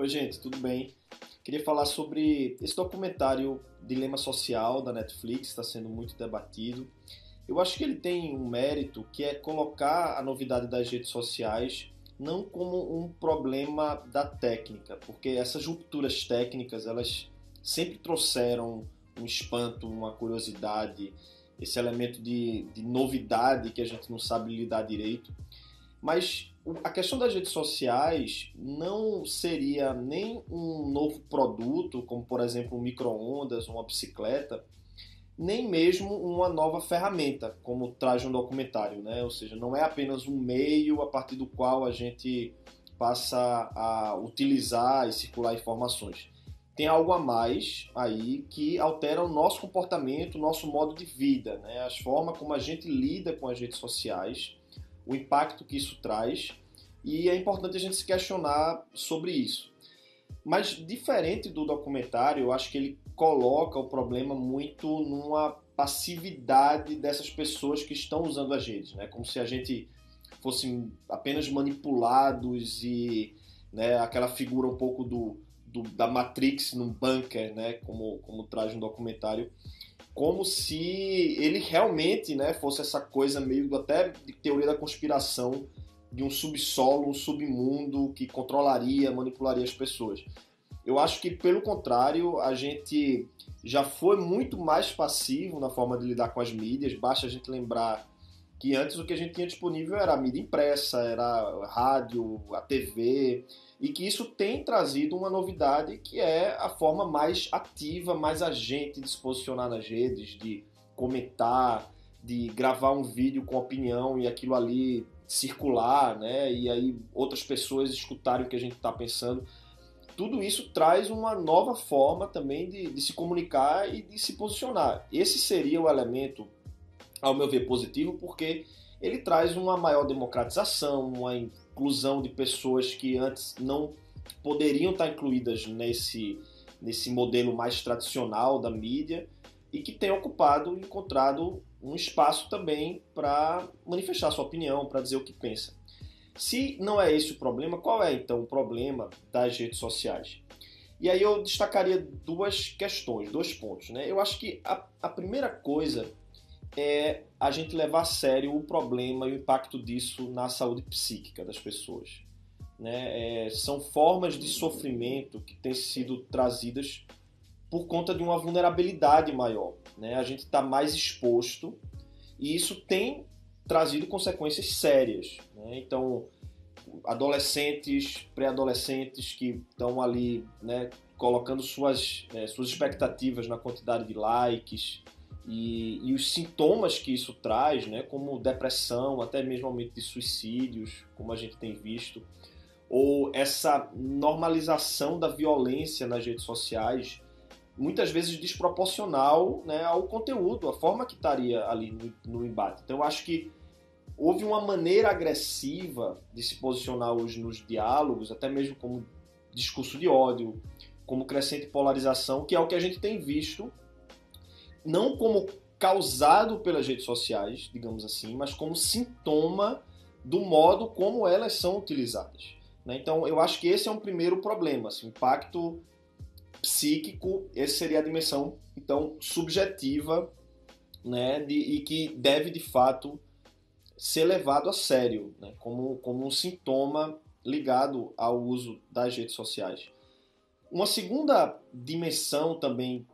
Oi, gente, tudo bem? Queria falar sobre esse documentário Dilema Social da Netflix, está sendo muito debatido. Eu acho que ele tem um mérito que é colocar a novidade das redes sociais não como um problema da técnica, porque essas rupturas técnicas, elas sempre trouxeram um espanto, uma curiosidade, esse elemento de novidade que a gente não sabe lidar direito. Mas a questão das redes sociais não seria nem um novo produto, como por exemplo um micro-ondas, uma bicicleta, nem mesmo uma nova ferramenta, como traz um documentário, né? Ou seja, não é apenas um meio a partir do qual a gente passa a utilizar e circular informações. Tem algo a mais aí que altera o nosso comportamento, o nosso modo de vida, né? As formas como a gente lida com as redes sociais, o impacto que isso traz, e é importante a gente se questionar sobre isso. Mas diferente do documentário, eu acho que ele coloca o problema muito numa passividade dessas pessoas que estão usando as redes, né? Como se a gente fosse apenas manipulados e, né, aquela figura um pouco da Matrix num bunker, né? Como traz no documentário, como se ele realmente, né, fosse essa coisa meio até de teoria da conspiração de um subsolo, um submundo que controlaria, manipularia as pessoas. Eu acho que, pelo contrário, a gente já foi muito mais passivo na forma de lidar com as mídias. Basta a gente lembrar que antes o que a gente tinha disponível era a mídia impressa, era a rádio, a TV, e que isso tem trazido uma novidade que é a forma mais ativa, mais agente de se posicionar nas redes, de comentar, de gravar um vídeo com opinião e aquilo ali circular, né? E aí outras pessoas escutarem o que a gente está pensando. Tudo isso traz uma nova forma também de se comunicar e de se posicionar. Esse seria o elemento, ao meu ver, positivo, porque ele traz uma maior democratização, uma inclusão de pessoas que antes não poderiam estar incluídas nesse modelo mais tradicional da mídia e que tem encontrado um espaço também para manifestar sua opinião, para dizer o que pensa. Se não é esse o problema, qual é então o problema das redes sociais? E aí eu destacaria duas questões, dois pontos, né? Eu acho que a primeira coisa é a gente levar a sério o problema e o impacto disso na saúde psíquica das pessoas, né? São formas de sofrimento que têm sido trazidas por conta de uma vulnerabilidade maior, né? A gente está mais exposto e isso tem trazido consequências sérias, né? Então, adolescentes, pré-adolescentes que estão ali, né, colocando suas expectativas na quantidade de likes e os sintomas que isso traz, né, como depressão, até mesmo aumento de suicídios, como a gente tem visto, ou essa normalização da violência nas redes sociais, muitas vezes desproporcional, né, ao conteúdo, a forma que estaria ali no embate. Então eu acho que houve uma maneira agressiva de se posicionar hoje nos diálogos, até mesmo como discurso de ódio, como crescente polarização, que é o que a gente tem visto, não como causado pelas redes sociais, digamos assim, mas como sintoma do modo como elas são utilizadas, né? Então eu acho que esse é um primeiro problema, assim, o impacto psíquico, essa seria a dimensão então subjetiva, né, e que deve de fato ser levado a sério, né, como um sintoma ligado ao uso das redes sociais. Uma segunda dimensão também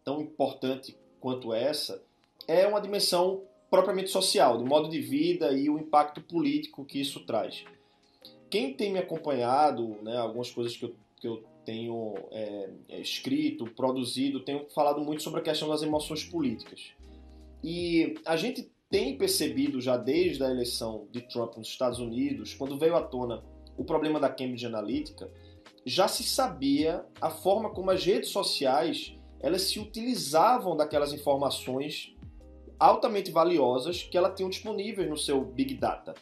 tão importante quanto essa é uma dimensão propriamente social, do modo de vida e o impacto político que isso traz. Quem tem me acompanhado, né, algumas coisas que eu tenho escrito, produzido, tenho falado muito sobre a questão das emoções políticas. E a gente tem percebido já desde a eleição de Trump nos Estados Unidos, quando veio à tona o problema da Cambridge Analytica, já se sabia a forma como as redes sociais elas se utilizavam daquelas informações altamente valiosas que elas tinham disponíveis no seu Big Data.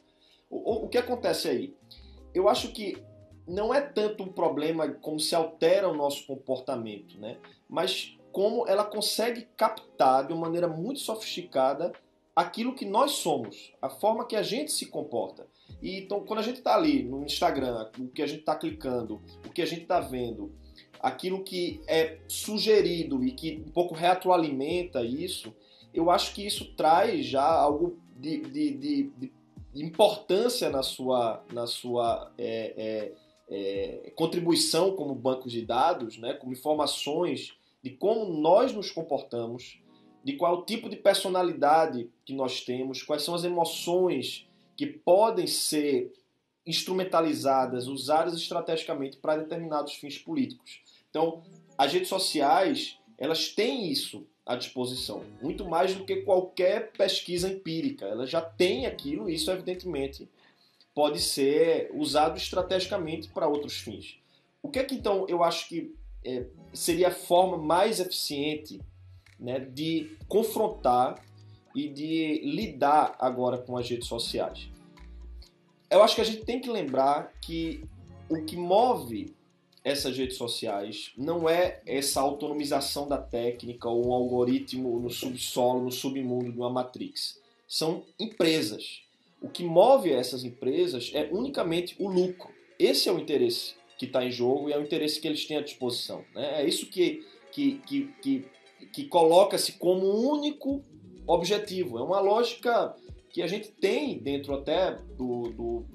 O que acontece aí? Eu acho que não é tanto um problema como se altera o nosso comportamento, né? Mas como ela consegue captar de uma maneira muito sofisticada aquilo que nós somos, a forma que a gente se comporta. E então, quando a gente está ali no Instagram, o que a gente está clicando, o que a gente está vendo, aquilo que é sugerido e que um pouco retroalimenta isso, eu acho que isso traz já algo de importância na sua contribuição como banco de dados, né, como informações de como nós nos comportamos, de qual é o tipo de personalidade que nós temos, quais são as emoções que podem ser instrumentalizadas, usadas estrategicamente para determinados fins políticos. Então, as redes sociais, elas têm isso à disposição, muito mais do que qualquer pesquisa empírica. Elas já têm aquilo e isso, evidentemente, pode ser usado estrategicamente para outros fins. O que é que, então, eu acho que seria a forma mais eficiente, né, de confrontar e de lidar agora com as redes sociais? Eu acho que a gente tem que lembrar que o que move essas redes sociais não é essa autonomização da técnica ou um algoritmo no subsolo, no submundo de uma Matrix. São empresas. O que move essas empresas é unicamente o lucro. Esse é o interesse que está em jogo e é o interesse que eles têm à disposição, né? É isso que coloca-se como único objetivo. É uma lógica que a gente tem dentro até do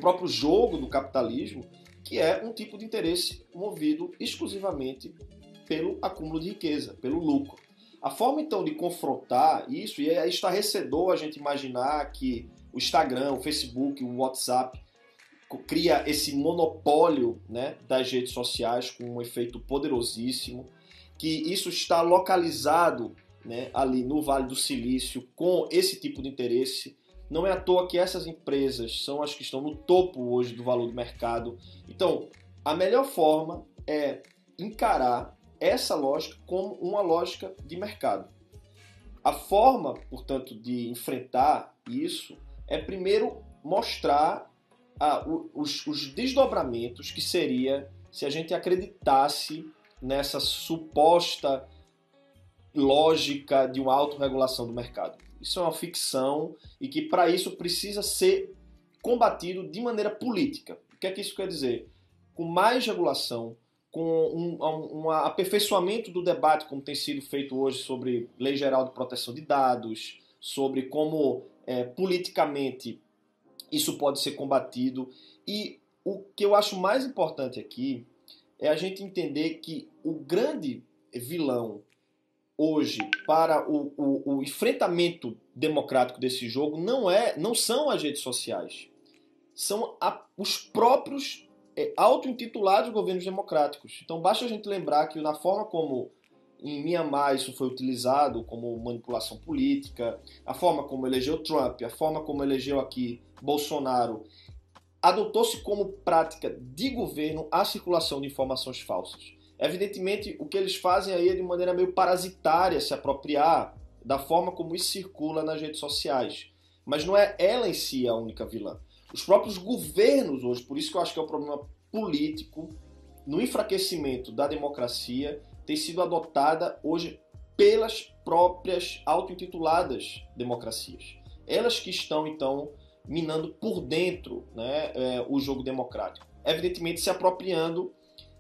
próprio jogo do capitalismo, que é um tipo de interesse movido exclusivamente pelo acúmulo de riqueza, pelo lucro. A forma, então, de confrontar isso, e é estarrecedor a gente imaginar que o Instagram, o Facebook, o WhatsApp cria esse monopólio, né, das redes sociais com um efeito poderosíssimo, que isso está localizado, né, ali no Vale do Silício com esse tipo de interesse. Não é à toa que essas empresas são as que estão no topo hoje do valor do mercado. Então, a melhor forma é encarar essa lógica como uma lógica de mercado. A forma, portanto, de enfrentar isso é primeiro mostrar os desdobramentos que seria se a gente acreditasse nessa suposta lógica de uma autorregulação do mercado. Isso é uma ficção e que, para isso, precisa ser combatido de maneira política. O que é que isso quer dizer? Com mais regulação, com um aperfeiçoamento do debate, como tem sido feito hoje sobre Lei Geral de Proteção de Dados, sobre como politicamente isso pode ser combatido. E o que eu acho mais importante aqui é a gente entender que o grande vilão hoje para o enfrentamento democrático desse jogo não são as redes sociais, são os próprios auto-intitulados governos democráticos. Então basta a gente lembrar que na forma como em Mianmar isso foi utilizado como manipulação política, a forma como elegeu Trump, a forma como elegeu aqui Bolsonaro, adotou-se como prática de governo a circulação de informações falsas. Evidentemente, o que eles fazem aí é de maneira meio parasitária se apropriar da forma como isso circula nas redes sociais. Mas não é ela em si a única vilã. Os próprios governos hoje, por isso que eu acho que é um problema político, no enfraquecimento da democracia, tem sido adotada hoje pelas próprias auto-intituladas democracias. Elas que estão, então, minando por dentro, né, o jogo democrático. Evidentemente, se apropriando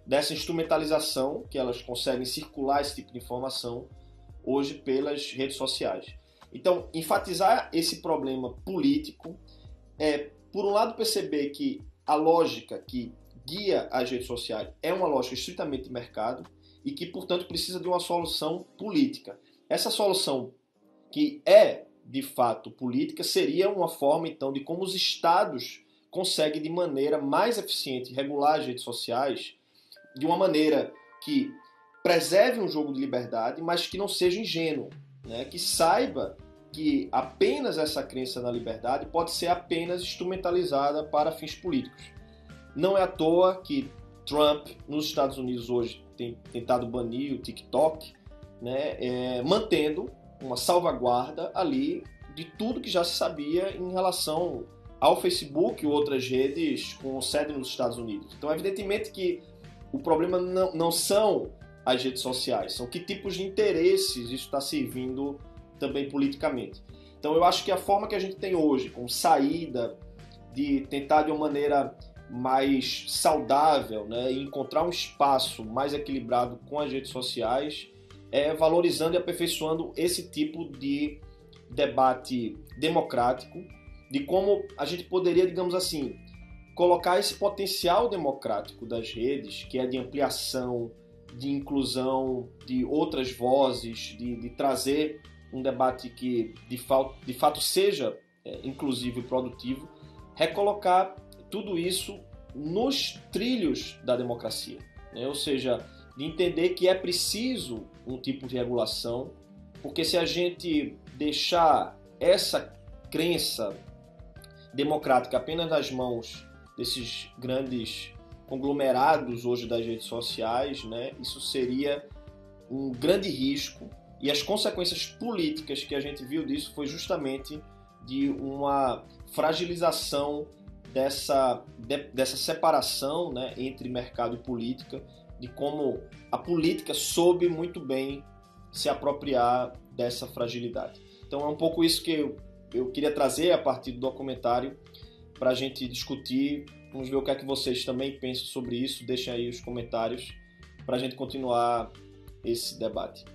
dessa instrumentalização que elas conseguem circular esse tipo de informação hoje pelas redes sociais. Então, enfatizar esse problema político é, por um lado, perceber que a lógica que guia as redes sociais é uma lógica estritamente de mercado e que, portanto, precisa de uma solução política. Essa solução, que é, de fato, política, seria uma forma, então, de como os estados conseguem, de maneira mais eficiente, regular as redes sociais de uma maneira que preserve um jogo de liberdade, mas que não seja ingênuo, né? Que saiba que apenas essa crença na liberdade pode ser apenas instrumentalizada para fins políticos. Não é à toa que Trump, nos Estados Unidos hoje, tem tentado banir o TikTok, né? Mantendo uma salvaguarda ali de tudo que já se sabia em relação ao Facebook e outras redes com sede nos Estados Unidos. Então, evidentemente que o problema não são as redes sociais, são que tipos de interesses isso está servindo também politicamente. Então eu acho que a forma que a gente tem hoje, com saída, de tentar de uma maneira mais saudável, né, e encontrar um espaço mais equilibrado com as redes sociais, é valorizando e aperfeiçoando esse tipo de debate democrático, de como a gente poderia, digamos assim, colocar esse potencial democrático das redes, que é de ampliação, de inclusão de outras vozes, de trazer um debate que de fato seja inclusivo e produtivo, recolocar tudo isso nos trilhos da democracia, né? Ou seja, de entender que é preciso um tipo de regulação, porque se a gente deixar essa crença democrática apenas nas mãos desses grandes conglomerados hoje das redes sociais, né, isso seria um grande risco, e as consequências políticas que a gente viu disso foi justamente de uma fragilização dessa separação, né, entre mercado e política, de como a política soube muito bem se apropriar dessa fragilidade. Então é um pouco isso que eu queria trazer a partir do documentário para a gente discutir. Vamos ver o que é que vocês também pensam sobre isso. Deixem aí os comentários para a gente continuar esse debate.